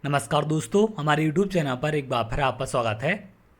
नमस्कार दोस्तों, हमारे YouTube चैनल पर एक बार फिर आपका स्वागत है।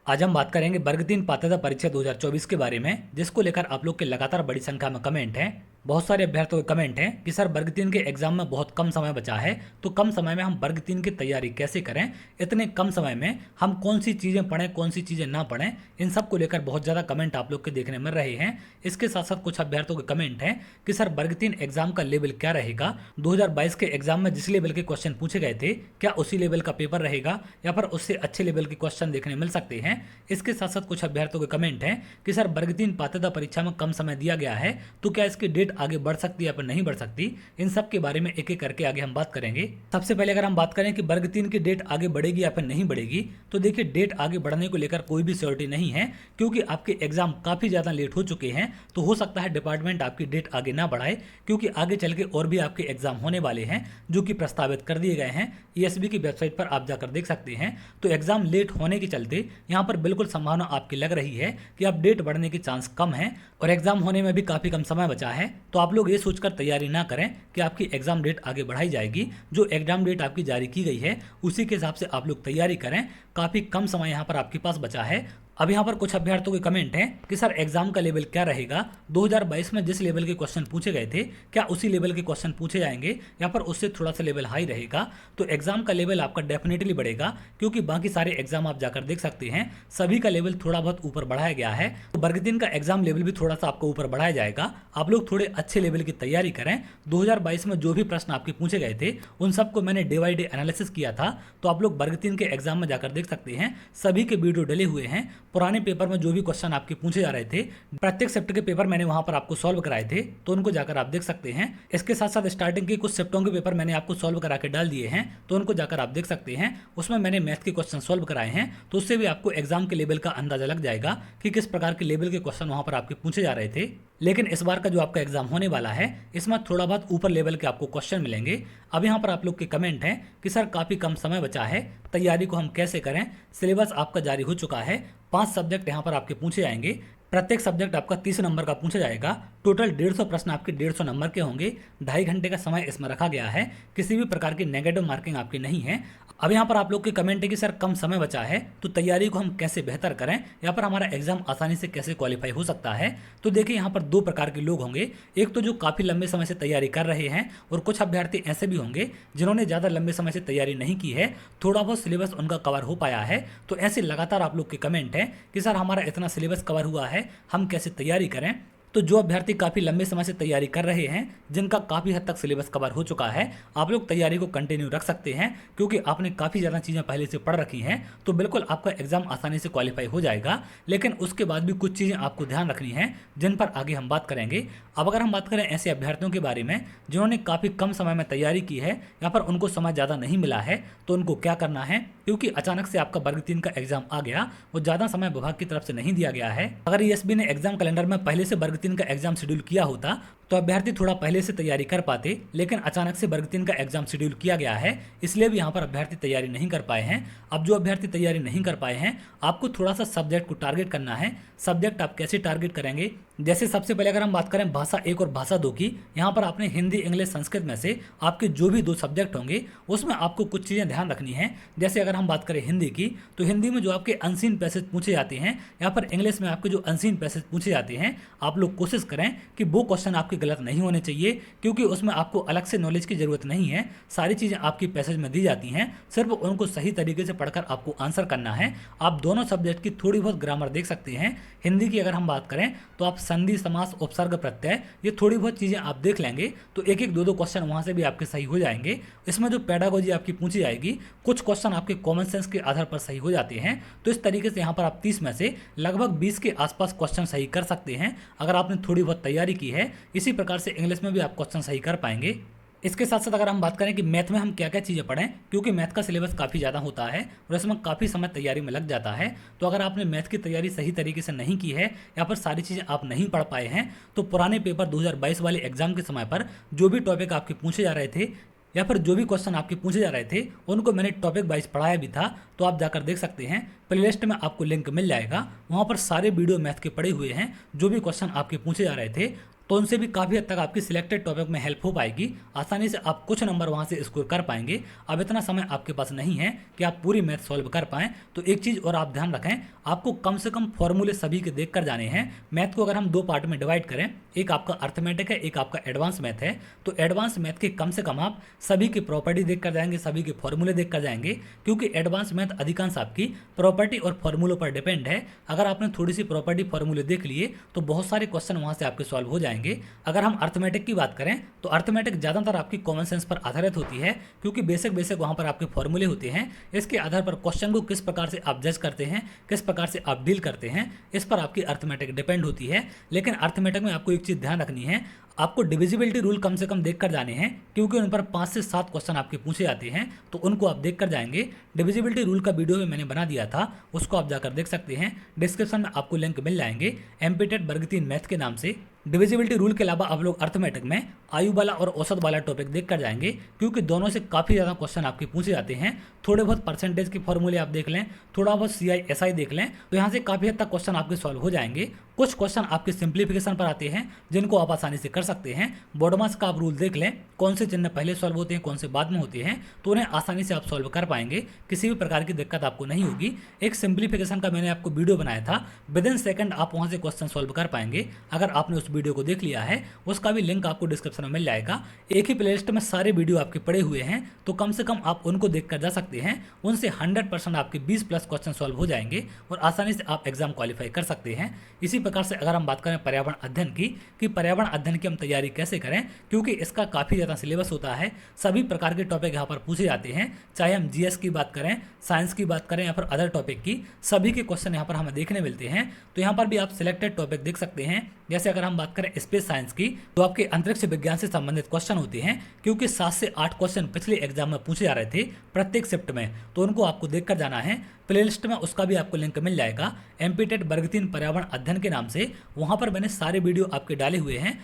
आज हम बात करेंगे वर्ग 3 पात्रता परीक्षा 2024 के बारे में, जिसको लेकर आप लोग के लगातार बड़ी संख्या में कमेंट हैं। बहुत सारे अभ्यर्थियों के कमेंट हैं कि सर वर्ग 3 के एग्जाम में बहुत कम समय बचा है, तो कम समय में हम वर्ग 3 की तैयारी कैसे करें, इतने कम समय में हम कौन सी चीज़ें पढ़ें, कौन सी चीज़ें ना पढ़ें, इन सब को लेकर बहुत ज़्यादा कमेंट आप लोग के देखने मिल रहे हैं। इसके साथ साथ कुछ अभ्यर्थियों के कमेंट हैं कि सर वर्ग 3 एग्जाम का लेवल क्या रहेगा, 2022 के एग्जाम में जिस लेवल के क्वेश्चन पूछे गए थे क्या उसी लेवल का पेपर रहेगा या फिर उससे अच्छे लेवल के क्वेश्चन देखने मिल सकते हैं। इसके साथ साथ कुछ अभ्यर्थियों के कमेंट हैं कि सर वर्ग 3 पात्रता परीक्षा में कम समय दिया गया है, तो क्या इसकी डेट आगे बढ़ सकती है या फिर नहीं बढ़ सकती। इन सब के बारे में एक एक करके आगे हम बात करेंगे। सबसे पहले अगर हम बात करें कि वर्ग 3 की डेट आगे बढ़ेगी या फिर नहीं बढ़ेगी, तो देखिए डेट आगे बढ़ने को लेकर कोई भी श्योरिटी नहीं है, क्योंकि आपके एग्जाम काफी ज्यादा लेट हो चुके हैं। तो हो सकता है डिपार्टमेंट आपकी डेट आगे ना बढ़ाए, क्योंकि आगे चल के और भी आपके एग्जाम होने वाले हैं जो कि प्रस्तावित कर दिए गए हैं। ईएसबी की वेबसाइट पर आप जाकर देख सकते हैं। तो एग्जाम लेट होने के चलते यहाँ पर बिल्कुल संभावना आपकी लग रही है कि अब डेट बढ़ने की चांस कम है और एग्जाम होने में भी काफी कम समय बचा है। तो आप लोग ये सोचकर तैयारी ना करें कि आपकी एग्जाम डेट आगे बढ़ाई जाएगी। जो एग्जाम डेट आपकी जारी की गई है उसी के हिसाब से आप लोग तैयारी करें। काफी कम समय यहाँ पर आपके पास बचा है। अब यहाँ पर कुछ अभ्यर्थियों के कमेंट हैं कि सर एग्जाम का लेवल क्या रहेगा, 2022 में जिस लेवल के क्वेश्चन पूछे गए थे क्या उसी लेवल के क्वेश्चन पूछे जाएंगे या फिर उससे थोड़ा सा लेवल हाई रहेगा। तो एग्जाम का लेवल आपका डेफिनेटली बढ़ेगा, क्योंकि बाकी सारे एग्जाम आप जाकर देख सकते हैं सभी का लेवल थोड़ा बहुत ऊपर बढ़ाया गया है। तो वर्ग 3 का एग्जाम लेवल भी थोड़ा सा आपको ऊपर बढ़ाया जाएगा। आप लोग थोड़े अच्छे लेवल की तैयारी करें। 2022 में जो भी प्रश्न आपके पूछे गए थे उन सबको मैंने डे बाई डे एनालिसिस किया था, तो आप लोग वर्ग 3 के एग्जाम में जाकर देख सकते हैं। सभी के वीडियो डले हुए हैं। पुराने पेपर में जो भी क्वेश्चन आपके पूछे जा रहे थे, प्रत्येक शिफ्ट के पेपर मैंने वहां पर आपको सॉल्व कराए थे, तो उनको जाकर आप देख सकते हैं। इसके साथ साथ स्टार्टिंग के कुछ शिफ्टों के पेपर मैंने आपको सॉल्व करा के डाल दिए हैं, तो उनको जाकर आप देख सकते हैं। उसमें मैंने मैथ के क्वेश्चन सॉल्व कराए हैं, तो उससे भी आपको एग्जाम के लेवल का अंदाजा लग जाएगा कि किस प्रकार के लेवल के क्वेश्चन वहां पर आपके पूछे जा रहे थे। लेकिन इस बार का जो आपका एग्जाम होने वाला है इसमें थोड़ा बहुत ऊपर लेवल के आपको क्वेश्चन मिलेंगे। अब यहाँ पर आप लोग के कमेंट हैं कि सर काफी कम समय बचा है, तैयारी को हम कैसे करें। सिलेबस आपका जारी हो चुका है, 5 सब्जेक्ट यहाँ पर आपके पूछे जाएंगे। प्रत्येक सब्जेक्ट आपका 30 नंबर का पूछा जाएगा। टोटल 150 प्रश्न आपके 150 नंबर के होंगे। 2.5 घंटे का समय इसमें रखा गया है। किसी भी प्रकार की नेगेटिव मार्किंग आपकी नहीं है। अब यहाँ पर आप लोग के कमेंट है कि सर कम समय बचा है तो तैयारी को हम कैसे बेहतर करें, यहाँ पर हमारा एग्जाम आसानी से कैसे क्वालिफाई हो सकता है। तो देखिए यहाँ पर 2 प्रकार के लोग होंगे। एक तो जो काफ़ी लंबे समय से तैयारी कर रहे हैं, और कुछ अभ्यर्थी ऐसे भी होंगे जिन्होंने ज़्यादा लंबे समय से तैयारी नहीं की है, थोड़ा बहुत सिलेबस उनका कवर हो पाया है। तो ऐसे लगातार आप लोग के कमेंट है कि सर हमारा इतना सिलेबस कवर हुआ है, हम कैसे तैयारी करें। तो जो अभ्यर्थी काफ़ी लंबे समय से तैयारी कर रहे हैं, जिनका काफ़ी हद तक सिलेबस कवर हो चुका है, आप लोग तैयारी को कंटिन्यू रख सकते हैं, क्योंकि आपने काफ़ी ज़्यादा चीज़ें पहले से पढ़ रखी हैं। तो बिल्कुल आपका एग्जाम आसानी से क्वालिफाई हो जाएगा। लेकिन उसके बाद भी कुछ चीज़ें आपको ध्यान रखनी है, जिन पर आगे हम बात करेंगे। अब अगर हम बात करें ऐसे अभ्यर्थियों के बारे में जिन्होंने काफ़ी कम समय में तैयारी की है या पर उनको समय ज़्यादा नहीं मिला है, तो उनको क्या करना है, क्योंकि अचानक से आपका वर्ग 3 का एग्जाम आ गया, वो ज़्यादा समय विभाग की तरफ से नहीं दिया गया है। अगर ईएसबी ने एग्जाम कैलेंडर में पहले से वर्ग 3 का एग्जाम शेड्यूल किया होता तो अभ्यर्थी थोड़ा पहले से तैयारी कर पाते, लेकिन अचानक से वर्ग 3 का एग्जाम शेड्यूल किया गया है, इसलिए भी यहाँ पर अभ्यर्थी तैयारी नहीं कर पाए हैं। अब जो अभ्यर्थी तैयारी नहीं कर पाए हैं, आपको थोड़ा सा सब्जेक्ट को टारगेट करना है। सब्जेक्ट आप कैसे टारगेट करेंगे, जैसे सबसे पहले अगर हम बात करें भाषा 1 और भाषा 2 की, यहाँ पर आपने हिंदी, इंग्लिश, संस्कृत में से आपके जो भी 2 सब्जेक्ट होंगे उसमें आपको कुछ चीज़ें ध्यान रखनी है। जैसे अगर हम बात करें हिंदी की, तो हिंदी में जो आपके अनसीन पैसेज पूछे जाते हैं, यहाँ पर इंग्लिश में आपके जो अनसीन पैसेज पूछे जाते हैं, आप लोग कोशिश करें कि वो क्वेश्चन आपके गलत नहीं होने चाहिए, क्योंकि उसमें आपको अलग से नॉलेज की जरूरत नहीं है। सारी चीज़ें आपकी पैसेज में दी जाती हैं, सिर्फ उनको सही तरीके से पढ़कर आपको आंसर करना है। आप दोनों सब्जेक्ट की थोड़ी बहुत ग्रामर देख सकते हैं। हिंदी की अगर हम बात करें तो आप संधि, समास, उपसर्ग, प्रत्यय, ये थोड़ी बहुत चीज़ें आप देख लेंगे तो एक एक 2 क्वेश्चन वहाँ से भी आपके सही हो जाएंगे। इसमें जो पेडागोजी आपकी पूछी जाएगी, कुछ क्वेश्चन आपके कॉमन सेंस के आधार पर सही हो जाते हैं। तो इस तरीके से यहाँ पर आप 30 में से लगभग 20 के आसपास क्वेश्चन सही कर सकते हैं, अगर आपने थोड़ी बहुत तैयारी की है। इसी प्रकार से इंग्लिश में भी आप क्वेश्चन सही कर पाएंगे। इसके साथ साथ अगर हम बात करें कि मैथ में हम क्या क्या चीज़ें पढ़ें, क्योंकि मैथ का सिलेबस काफ़ी ज़्यादा होता है और इसमें काफ़ी समय तैयारी में लग जाता है। तो अगर आपने मैथ की तैयारी सही तरीके से नहीं की है या फिर सारी चीज़ें आप नहीं पढ़ पाए हैं, तो पुराने पेपर 2022 वाले एग्जाम के समय पर जो भी टॉपिक आपके पूछे जा रहे थे या फिर जो भी क्वेश्चन आपके पूछे जा रहे थे, उनको मैंने टॉपिक वाइज पढ़ाया भी था। तो आप जाकर देख सकते हैं, प्लेलिस्ट में आपको लिंक मिल जाएगा, वहाँ पर सारे वीडियो मैथ के पड़े हुए हैं। जो भी क्वेश्चन आपके पूछे जा रहे थे तो उनसे भी काफ़ी हद तक आपकी सिलेक्टेड टॉपिक में हेल्प हो पाएगी। आसानी से आप कुछ नंबर वहाँ से स्कोर कर पाएंगे। अब इतना समय आपके पास नहीं है कि आप पूरी मैथ सॉल्व कर पाएँ, तो एक चीज़ और आप ध्यान रखें, आपको कम से कम फॉर्मूले सभी के देख कर जाने हैं। मैथ को अगर हम दो पार्ट में डिवाइड करें, एक आपका अर्थमेटिक है, एक आपका एडवांस मैथ है, तो एडवांस मैथ के कम से कम आप सभी की प्रॉपर्टी देख कर जाएंगे, सभी के फॉर्मूले देख कर जाएंगे, क्योंकि एडवांस मैथ अधिकांश आपकी प्रॉपर्टी और फॉर्मूलों पर डिपेंड है। अगर आपने थोड़ी सी प्रॉपर्टी फॉर्मूले देख लिए तो बहुत सारे क्वेश्चन वहाँ से आपके सॉल्व हो जाएंगे। अगर हम अर्थमेटिक की बात करें तो अर्थमेटिक ज़्यादातर आपकी कॉमन सेंस पर आधारित होती है, क्योंकि बेसिक बेसिक वहाँ पर आपके फॉर्मूले होते हैं। इसके आधार पर क्वेश्चन को किस प्रकार से आप जज करते हैं, किस प्रकार से आप डील करते हैं, इस पर आपकी अर्थमेटिक डिपेंड होती है। लेकिन अर्थमेटिक में आपको एक चीज़ ध्यान रखनी है, आपको डिविजिबिलिटी रूल कम से कम देख कर जाने हैं, क्योंकि उन पर 5 से 7 क्वेश्चन आपके पूछे जाते हैं, तो उनको आप देख कर जाएंगे। डिविजिबिलिटी रूल का वीडियो भी मैंने बना दिया था, उसको आप जाकर देख सकते हैं। डिस्क्रिप्शन में आपको लिंक मिल जाएंगे एमपीटेट वर्ग 3 मैथ के नाम से। डिविजिबिलिटी रूल के अलावा आप लोग अर्थमेटिक में आयु वाला और औसत वाला टॉपिक देख कर जाएंगे, क्योंकि दोनों से काफ़ी ज़्यादा क्वेश्चन आपके पूछे जाते हैं। थोड़े बहुत परसेंटेज के फॉर्मूले आप देख लें, थोड़ा बहुत CI SI देख लें, तो यहाँ से काफ़ी हद तक क्वेश्चन आपके सॉल्व हो जाएंगे। कुछ क्वेश्चन आपके सिंप्लीफिकेशन पर आते हैं, जिनको आप आसानी से कर सकते हैं। बॉडमास का आप रूल देख लें, कौन से चिन्ह पहले सॉल्व होते हैं, कौन से बाद में होते हैं, तो उन्हें आसानी से आप सॉल्व कर पाएंगे, किसी भी प्रकार की दिक्कत आपको नहीं होगी। एक सिंप्लीफिकेशन का मैंने आपको वीडियो बनाया था, विद इन सेकंड आप वहाँ से क्वेश्चन सॉल्व कर पाएंगे। अगर आपने उस वीडियो को देख लिया है, उसका भी लिंक आपको डिस्क्रिप्शन में मिल जाएगा। एक ही प्लेलिस्ट में सारे वीडियो आपके पड़े हुए हैं, तो कम से कम आप उनको देख कर जा सकते हैं। उनसे 100% आपके 20+ क्वेश्चन सॉल्व हो जाएंगे और आसानी से आप एग्जाम क्वालिफाई कर सकते हैं। इसी प्रकार से अगर हम बात करें पर्यावरण अध्ययन की, कि पर्यावरण अध्ययन की हम तैयारी कैसे करें, क्योंकि इसका काफ़ी ज़्यादा सिलेबस होता है, सभी प्रकार के टॉपिक यहाँ पर पूछे जाते हैं। चाहे हम GS की बात करें, साइंस की बात करें या फिर अदर टॉपिक की, सभी के क्वेश्चन यहाँ पर हमें देखने मिलते हैं। तो यहाँ पर भी आप सिलेक्टेड टॉपिक देख सकते हैं। जैसे अगर हम बात करें स्पेस साइंस की, तो आपके अंतरिक्ष विज्ञान से संबंधित क्वेश्चन होते हैं, क्योंकि 7 से 8 क्वेश्चन पिछले एग्जाम में पूछे जा रहे थे प्रत्येक शिफ्ट में, तो उनको आपको देख कर जाना है। प्लेलिस्ट में उसका भी आपको लिंक मिल जाएगा एमपीटेट वर्ग 3 पर्यावरण अध्ययन के नाम से। वहाँ पर मैंने सारे वीडियो आपके डाले हुए हैं।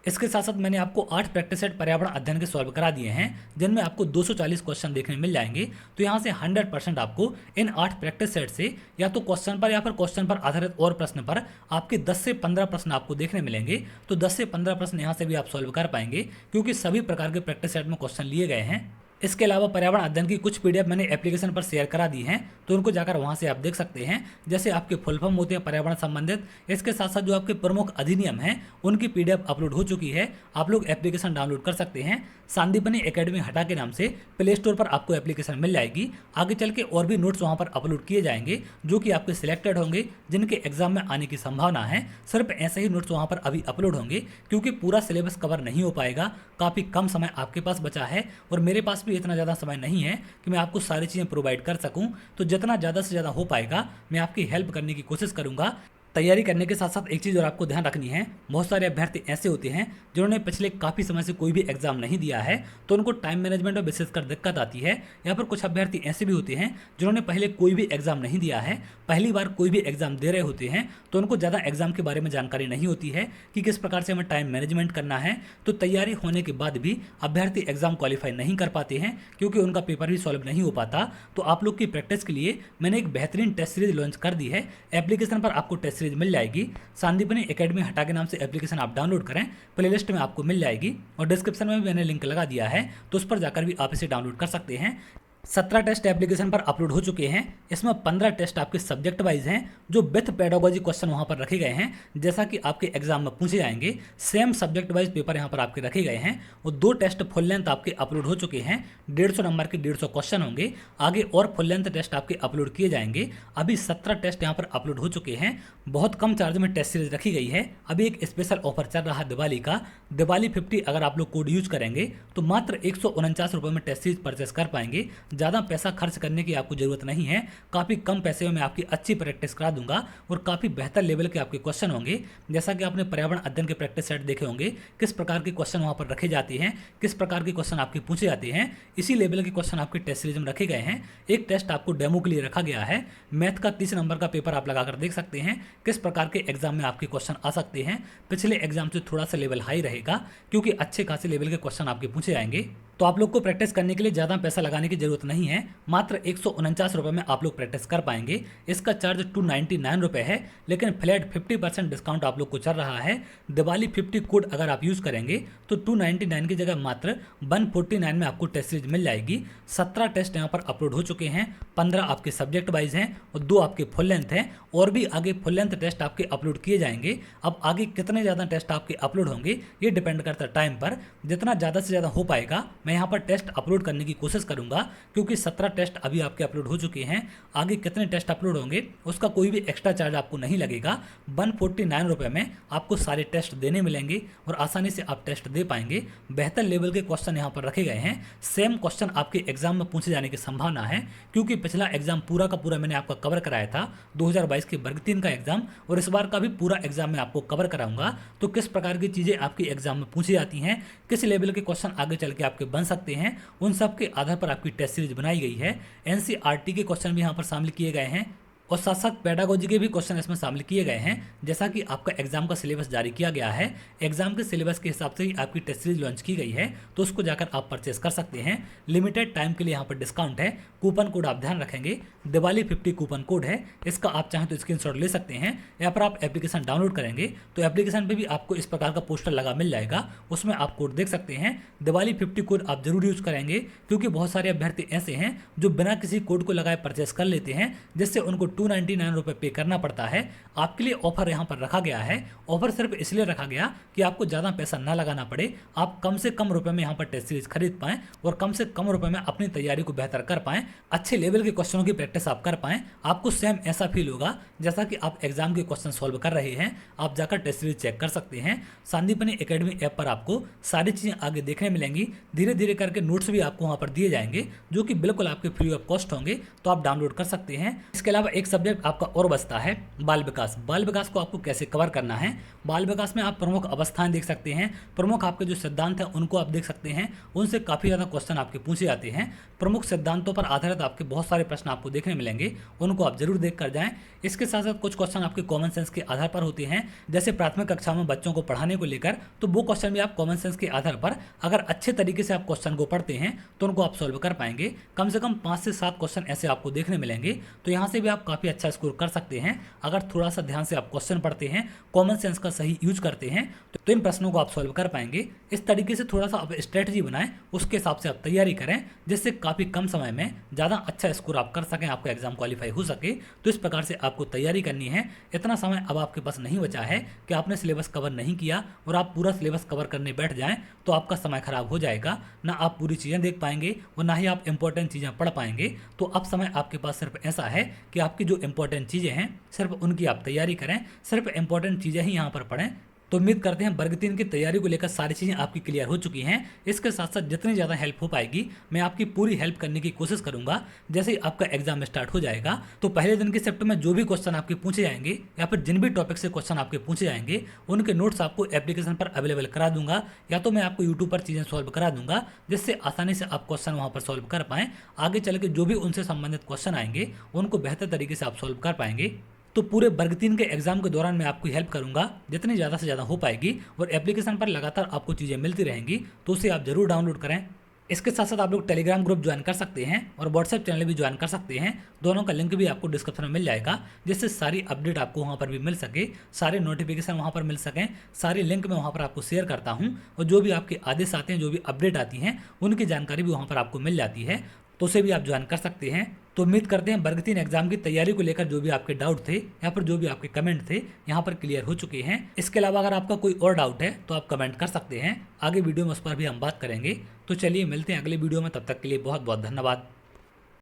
इसके साथ साथ मैंने आपको 8 प्रैक्टिस सेट पर्यावरण अध्ययन के सॉल्व करा दिए हैं, जिनमें आपको 240 क्वेश्चन देखने मिल जाएंगे। तो यहाँ से 100% आपको इन 8 प्रैक्टिस सेट से या तो क्वेश्चन पर या फिर क्वेश्चन पर आधारित और प्रश्न पर आपके 10 से 15 प्रश्न आपको देखने मिलेंगे। तो 10 से 15 प्रश्न यहाँ से भी आप सॉल्व कर पाएंगे, क्योंकि सभी प्रकार के प्रैक्टिस सेट में क्वेश्चन लिए गए हैं। इसके अलावा पर्यावरण अध्ययन की कुछ PDF मैंने एप्लीकेशन पर शेयर करा दी हैं, तो उनको जाकर वहां से आप देख सकते हैं। जैसे आपके फुल फॉर्म होते हैं पर्यावरण संबंधित, इसके साथ साथ जो आपके प्रमुख अधिनियम हैं उनकी PDF अपलोड हो चुकी है। आप लोग एप्लीकेशन डाउनलोड कर सकते हैं। संदीपनी एकेडमी हटा के नाम से प्ले स्टोर पर आपको एप्लीकेशन मिल जाएगी। आगे चल के और भी नोट्स वहाँ पर अपलोड किए जाएंगे, जो कि आपके सिलेक्टेड होंगे, जिनके एग्जाम में आने की संभावना है। सिर्फ ऐसे ही नोट्स वहाँ पर अभी अपलोड होंगे, क्योंकि पूरा सिलेबस कवर नहीं हो पाएगा। काफ़ी कम समय आपके पास बचा है और मेरे पास भी इतना ज़्यादा समय नहीं है कि मैं आपको सारी चीज़ें प्रोवाइड कर सकूं। तो जितना ज़्यादा से ज़्यादा हो पाएगा मैं आपकी हेल्प करने की कोशिश करूंगा। तैयारी करने के साथ साथ एक चीज़ और आपको ध्यान रखनी है, बहुत सारे अभ्यर्थी ऐसे होते हैं जिन्होंने पिछले काफ़ी समय से कोई भी एग्जाम नहीं दिया है, तो उनको टाइम मैनेजमेंट में विशेषकर दिक्कत आती है। या फिर कुछ अभ्यर्थी ऐसे भी होते हैं जिन्होंने पहले कोई भी एग्जाम नहीं दिया है, पहली बार कोई भी एग्जाम दे रहे होते हैं, तो उनको ज़्यादा एग्जाम के बारे में जानकारी नहीं होती है कि किस प्रकार से हमें टाइम मैनेजमेंट करना है। तो तैयारी होने के बाद भी अभ्यर्थी एग्जाम क्वालिफाई नहीं कर पाते हैं, क्योंकि उनका पेपर भी सॉल्व नहीं हो पाता। तो आप लोग की प्रैक्टिस के लिए मैंने एक बेहतरीन टेस्ट सीरीज लॉन्च कर दी है। एप्लीकेशन पर आपको टेस्ट सीरीज मिल जाएगी। संदीपनी एकेडमी हटा के नाम से एप्लीकेशन आप डाउनलोड करें, प्लेलिस्ट में आपको मिल जाएगी और डिस्क्रिप्शन में भी मैंने लिंक लगा दिया है, तो उस पर जाकर भी आप इसे डाउनलोड कर सकते हैं। 17 टेस्ट एप्लीकेशन पर अपलोड हो चुके हैं। इसमें 15 टेस्ट आपके सब्जेक्ट वाइज हैं, जो विथ पेडागोजी क्वेश्चन वहां पर रखे गए हैं, जैसा कि आपके एग्जाम में पूछे जाएंगे। सेम सब्जेक्ट वाइज पेपर यहां पर आपके रखे गए हैं। और 2 टेस्ट फुल लेंथ आपके अपलोड हो चुके हैं। 150 नंबर के 150 क्वेश्चन होंगे। आगे और फुल लेंथ टेस्ट आपके अपलोड किए जाएंगे। अभी 17 टेस्ट यहाँ पर अपलोड हो चुके हैं। बहुत कम चार्ज में टेस्ट सीरीज रखी गई है। अभी एक स्पेशल ऑफर चल रहा है दिवाली का, दिवाली 50 अगर आप लोग कोड यूज करेंगे तो मात्र 149 रुपये में टेस्ट सीरीज परचेस कर पाएंगे। ज़्यादा पैसा खर्च करने की आपको जरूरत नहीं है। काफ़ी कम पैसे में मैं आपकी अच्छी प्रैक्टिस करा दूंगा और काफ़ी बेहतर लेवल के आपके क्वेश्चन होंगे। जैसा कि आपने पर्यावरण अध्ययन के प्रैक्टिस सेट देखे होंगे, किस प्रकार के क्वेश्चन वहाँ पर रखे जाते हैं, किस प्रकार के क्वेश्चन आपके पूछे जाते हैं, इसी लेवल के क्वेश्चन आपके टेस्ट सीरीज में रखे गए हैं। एक टेस्ट आपको डेमो के लिए रखा गया है। मैथ का 30 नंबर का पेपर आप लगाकर देख सकते हैं किस प्रकार के एग्जाम में आपके क्वेश्चन आ सकते हैं। पिछले एग्जाम से थोड़ा सा लेवल हाई रहेगा, क्योंकि अच्छे खासे लेवल के क्वेश्चन आपके पूछे जाएंगे। तो आप लोग को प्रैक्टिस करने के लिए ज़्यादा पैसा लगाने की जरूरत नहीं है। मात्र 149 रुपये में आप लोग प्रैक्टिस कर पाएंगे। इसका चार्ज 299 रुपये है, लेकिन फ्लैट 50% डिस्काउंट आप लोग को चल रहा है। दिवाली 50 कोड अगर आप यूज़ करेंगे तो 299 की जगह मात्र 149 में आपको टेस्ट सीरीज मिल जाएगी। 17 टेस्ट यहाँ पर अपलोड हो चुके हैं, 15 आपके सब्जेक्ट वाइज हैं और 2 आपके फुल लेंथ हैं, और भी आगे फुल लेंथ टेस्ट आपके अपलोड किए जाएंगे। अब आगे कितने ज़्यादा टेस्ट आपके अपलोड होंगे ये डिपेंड करता है टाइम पर। जितना ज़्यादा से ज़्यादा हो पाएगा मैं यहाँ पर टेस्ट अपलोड करने की कोशिश करूँगा, क्योंकि 17 टेस्ट अभी आपके अपलोड हो चुके हैं। आगे कितने टेस्ट अपलोड होंगे उसका कोई भी एक्स्ट्रा चार्ज आपको नहीं लगेगा। 149 रुपये में आपको सारे टेस्ट देने मिलेंगे और आसानी से आप टेस्ट दे पाएंगे। बेहतर लेवल के क्वेश्चन यहाँ पर रखे गए हैं। सेम क्वेश्चन आपके एग्जाम में पूछे जाने की संभावना है, क्योंकि पिछला एग्जाम पूरा का पूरा मैंने आपका कवर कराया था 2022 के वर्ग 3 का एग्जाम, और इस बार का भी पूरा एग्जाम मैं आपको कवर कराऊंगा। तो किस प्रकार की चीज़ें आपके एग्जाम में पूछी जाती हैं, किस लेवल के क्वेश्चन आगे चल के आपके बन सकते हैं, उन सब के आधार पर आपकी टेस्ट सीरीज बनाई गई है। एनसीईआरटी के क्वेश्चन भी यहाँ पर शामिल किए गए हैं और साथ साथ पेडागोजी के भी क्वेश्चन इसमें शामिल किए गए हैं। जैसा कि आपका एग्जाम का सिलेबस जारी किया गया है, एग्जाम के सिलेबस के हिसाब से ही आपकी टेस्ट सीरीज लॉन्च की गई है, तो उसको जाकर आप परचेस कर सकते हैं। लिमिटेड टाइम के लिए यहाँ पर डिस्काउंट है। कूपन कोड आप ध्यान रखेंगे, दिवाली 50 कूपन कोड है। इसका आप चाहें तो स्क्रीनशॉट ले सकते हैं, या फिर आप एप्लीकेशन डाउनलोड करेंगे तो एप्लीकेशन पे भी आपको इस प्रकार का पोस्टर लगा मिल जाएगा, उसमें आप कोड देख सकते हैं। दिवाली 50 कोड आप जरूर यूज करेंगे, क्योंकि बहुत सारे अभ्यर्थी ऐसे हैं जो बिना किसी कोड को लगाए परचेस कर लेते हैं, जिससे उनको 299 रुपये पे करना पड़ता है। आपके लिए ऑफर यहाँ पर रखा गया है। ऑफर सिर्फ इसलिए रखा गया कि आपको ज़्यादा पैसा ना लगाना पड़े, आप कम से कम रुपए में यहाँ पर टेस्ट सीरीज खरीद पाएं और कम से कम रुपए में अपनी तैयारी को बेहतर कर पाएं, अच्छे लेवल के क्वेश्चनों की प्रैक्टिस आप कर पाएं। आपको सेम ऐसा फील होगा जैसा कि आप एग्जाम के क्वेश्चन सॉल्व कर रहे हैं। आप जाकर टेस्ट सीरीज चेक कर सकते हैं। संदीपनी एकेडमी ऐप पर आपको सारी चीज़ें आगे देखने मिलेंगी। धीरे धीरे करके नोट्स भी आपको वहाँ पर दिए जाएंगे, जो कि बिल्कुल आपके फ्री ऑफ कॉस्ट होंगे, तो आप डाउनलोड कर सकते हैं। इसके अलावा एक सब्जेक्ट आपका और बचता है, बाल विकास। बाल विकास को आपको कैसे कवर करना है। बाल विकास में आप प्रमुख अवस्थाएं देख सकते हैं, प्रमुख आपके जो सिद्धांत हैं उनको आप देख सकते हैं। उनसे काफ़ी ज़्यादा क्वेश्चन आपके पूछे जाते हैं। प्रमुख सिद्धांतों पर आधारित आपके बहुत सारे प्रश्न आपको देखने मिलेंगे, उनको आप जरूर देख कर जाएं। इसके साथ साथ कुछ क्वेश्चन आपके कॉमन सेंस के आधार पर होते हैं, जैसे प्राथमिक कक्षा में बच्चों को पढ़ाने को लेकर, तो वो क्वेश्चन भी आप कॉमन सेंस के आधार पर अगर अच्छे तरीके से आप क्वेश्चन को पढ़ते हैं तो उनको आप सॉल्व कर पाएंगे। कम से कम 5 से 7 क्वेश्चन ऐसे आपको देखने मिलेंगे, तो यहाँ से भी आप काफ़ी अच्छा स्कोर कर सकते हैं अगर थोड़ा सा ध्यान से आप क्वेश्चन पढ़ते हैं, कॉमन सेंस का सही यूज करते हैं, तो इन प्रश्नों को आप सॉल्व कर पाएंगे। इस तरीके से थोड़ा सा आप स्ट्रेटजी बनाएं, उसके हिसाब से आप तैयारी करें, जिससे काफ़ी कम समय में ज़्यादा अच्छा स्कोर आप कर सकें, आपका एग्जाम क्वालिफाई हो सके। तो इस प्रकार से आपको तैयारी करनी है। इतना समय अब आपके पास नहीं बचा है कि आपने सिलेबस कवर नहीं किया और आप पूरा सिलेबस कवर करने बैठ जाएं, तो आपका समय खराब हो जाएगा। ना आप पूरी चीज़ें देख पाएंगे और ना ही आप इंपॉर्टेंट चीज़ें पढ़ पाएंगे। तो अब समय आपके पास सिर्फ ऐसा है कि आपकी जो इंपॉर्टेंट चीज़ें हैं सिर्फ उनकी आप तैयारी करें, सिर्फ इंपॉर्टेंट चीज़ें ही यहाँ पर पढ़ें। तो उम्मीद करते हैं वर्ग 3 की तैयारी को लेकर सारी चीज़ें आपकी क्लियर हो चुकी हैं। इसके साथ साथ जितनी ज़्यादा हेल्प हो पाएगी मैं आपकी पूरी हेल्प करने की कोशिश करूंगा। जैसे ही आपका एग्जाम स्टार्ट हो जाएगा तो पहले दिन के शिफ्ट में जो भी क्वेश्चन आपके पूछे जाएंगे या फिर जिन भी टॉपिक से क्वेश्चन आपके पूछे जाएंगे उनके नोट्स आपको एप्लीकेशन पर अवेलेबल करा दूंगा, या तो मैं आपको यूट्यूब पर चीज़ें सॉल्व करा दूंगा, जिससे आसानी से आप क्वेश्चन वहाँ पर सॉल्व कर पाएँ। आगे चल के जो भी उनसे संबंधित क्वेश्चन आएंगे उनको बेहतर तरीके से आप सॉल्व कर पाएंगे। तो पूरे वर्ग 3 के एग्जाम के दौरान मैं आपकी हेल्प करूंगा जितनी ज़्यादा से ज़्यादा हो पाएगी, और एप्लीकेशन पर लगातार आपको चीज़ें मिलती रहेंगी, तो उसे आप जरूर डाउनलोड करें। इसके साथ साथ आप लोग टेलीग्राम ग्रुप ज्वाइन कर सकते हैं और व्हाट्सएप चैनल भी ज्वाइन कर सकते हैं। दोनों का लिंक भी आपको डिस्क्रिप्शन में मिल जाएगा, जिससे सारी अपडेट आपको वहाँ पर भी मिल सके, सारे नोटिफिकेशन वहाँ पर मिल सकें, सारे लिंक मैं वहाँ पर आपको शेयर करता हूँ, और जो भी आपके आदेश आते हैं, जो भी अपडेट आती हैं, उनकी जानकारी भी वहाँ पर आपको मिल जाती है, तो उसे भी आप ज्वाइन कर सकते हैं। तो उम्मीद करते हैं वर्ग 3 एग्जाम की तैयारी को लेकर जो भी आपके डाउट थे या फिर जो भी आपके कमेंट थे यहाँ पर क्लियर हो चुके हैं। इसके अलावा अगर आपका कोई और डाउट है तो आप कमेंट कर सकते हैं, आगे वीडियो में उस पर भी हम बात करेंगे। तो चलिए मिलते हैं अगले वीडियो में, तब तक के लिए बहुत बहुत धन्यवाद।